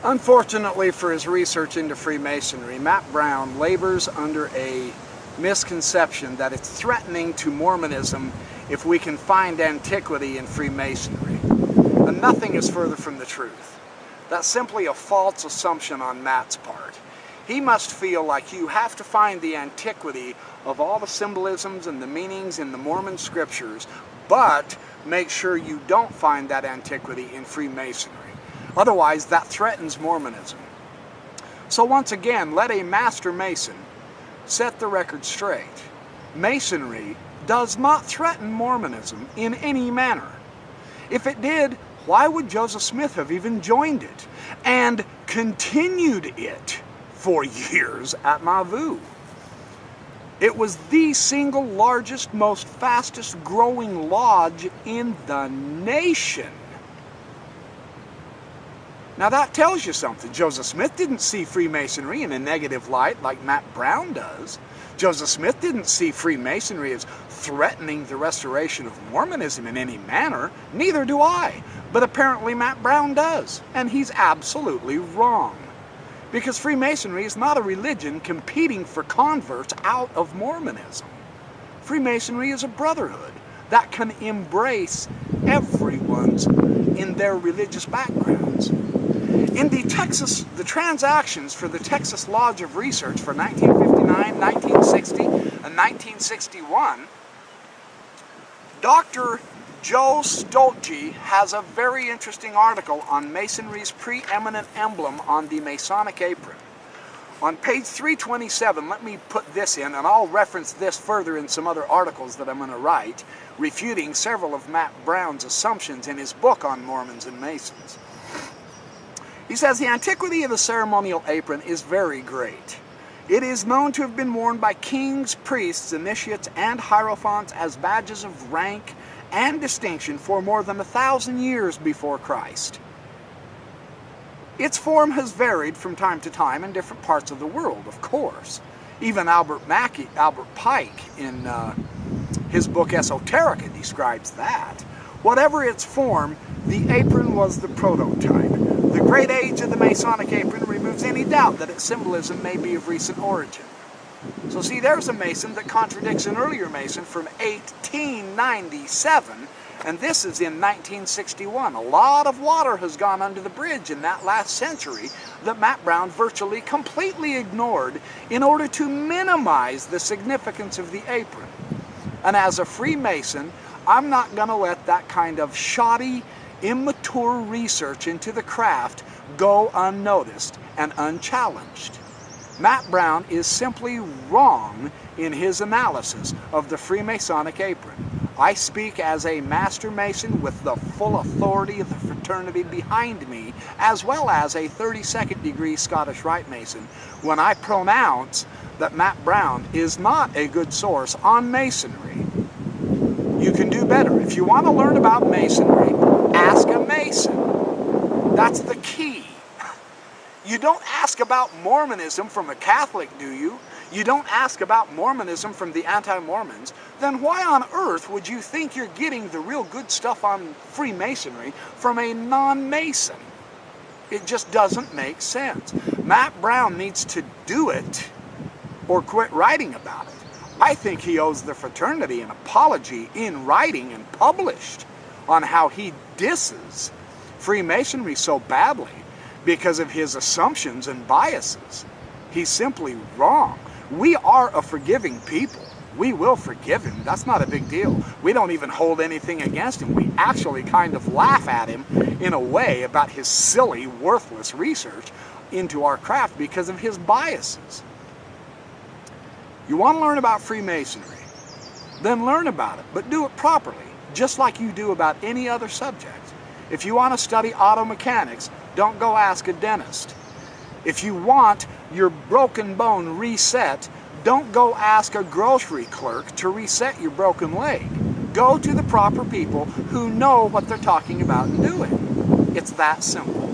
Unfortunately for his research into Freemasonry, Matt Brown labors under a misconception that it's threatening to Mormonism if we can find antiquity in Freemasonry. And nothing is further from the truth. That's simply a false assumption on Matt's part. He must feel like you have to find the antiquity of all the symbolisms and the meanings in the Mormon scriptures, but make sure you don't find that antiquity in Freemasonry. Otherwise, that threatens Mormonism. So once again, let a master Mason set the record straight. Masonry does not threaten Mormonism in any manner. If it did, why would Joseph Smith have even joined it and continued it for years at Nauvoo? It was the single largest, most fastest growing lodge in the nation. Now that tells you something. Joseph Smith didn't see Freemasonry in a negative light like Matt Brown does. Joseph Smith didn't see Freemasonry as threatening the restoration of Mormonism in any manner. Neither do I. But apparently Matt Brown does. And he's absolutely wrong. Because Freemasonry is not a religion competing for converts out of Mormonism. Freemasonry is a brotherhood that can embrace everyone's in their religious backgrounds. In the transactions for the Texas Lodge of Research for 1959, 1960, and 1961, Dr. Joe Stoltze has a very interesting article on Masonry's preeminent emblem on the Masonic Apron. On page 327, let me put this in, and I'll reference this further in some other articles that I'm going to write, refuting several of Matt Brown's assumptions in his book on Mormons and Masons. He says, the antiquity of the ceremonial apron is very great. It is known to have been worn by kings, priests, initiates, and hierophants as badges of rank and distinction for more than 1,000 years before Christ. Its form has varied from time to time in different parts of the world, of course. Even Albert Pike, in his book Esoterica, describes that. Whatever its form, the apron was the prototype. The great age of the Masonic apron removes any doubt that its symbolism may be of recent origin. So see, there's a Mason that contradicts an earlier Mason from 1897, and this is in 1961. A lot of water has gone under the bridge in that last century that Matt Brown virtually completely ignored in order to minimize the significance of the apron. And as a Freemason, I'm not going to let that kind of shoddy, immature research into the craft go unnoticed and unchallenged. Matt Brown is simply wrong in his analysis of the Freemasonic apron. I speak as a Master Mason with the full authority of the fraternity behind me, as well as a 32nd degree Scottish Rite Mason, when I pronounce that Matt Brown is not a good source on Masonry. You can do better. If you want to learn about Masonry, ask a Mason. That's the key. You don't ask about Mormonism from a Catholic, do you? You don't ask about Mormonism from the anti-Mormons. Then why on earth would you think you're getting the real good stuff on Freemasonry from a non-Mason? It just doesn't make sense. Matt Brown needs to do it or quit writing about it. I think he owes the fraternity an apology in writing and published on how he disses Freemasonry so badly because of his assumptions and biases. He's simply wrong. We are a forgiving people. We will forgive him. That's not a big deal. We don't even hold anything against him. We actually kind of laugh at him in a way about his silly, worthless research into our craft because of his biases. You want to learn about Freemasonry? Then learn about it, but do it properly, just like you do about any other subject. If you want to study auto mechanics, don't go ask a dentist. If you want your broken bone reset, don't go ask a grocery clerk to reset your broken leg. Go to the proper people who know what they're talking about and doing. It's that simple.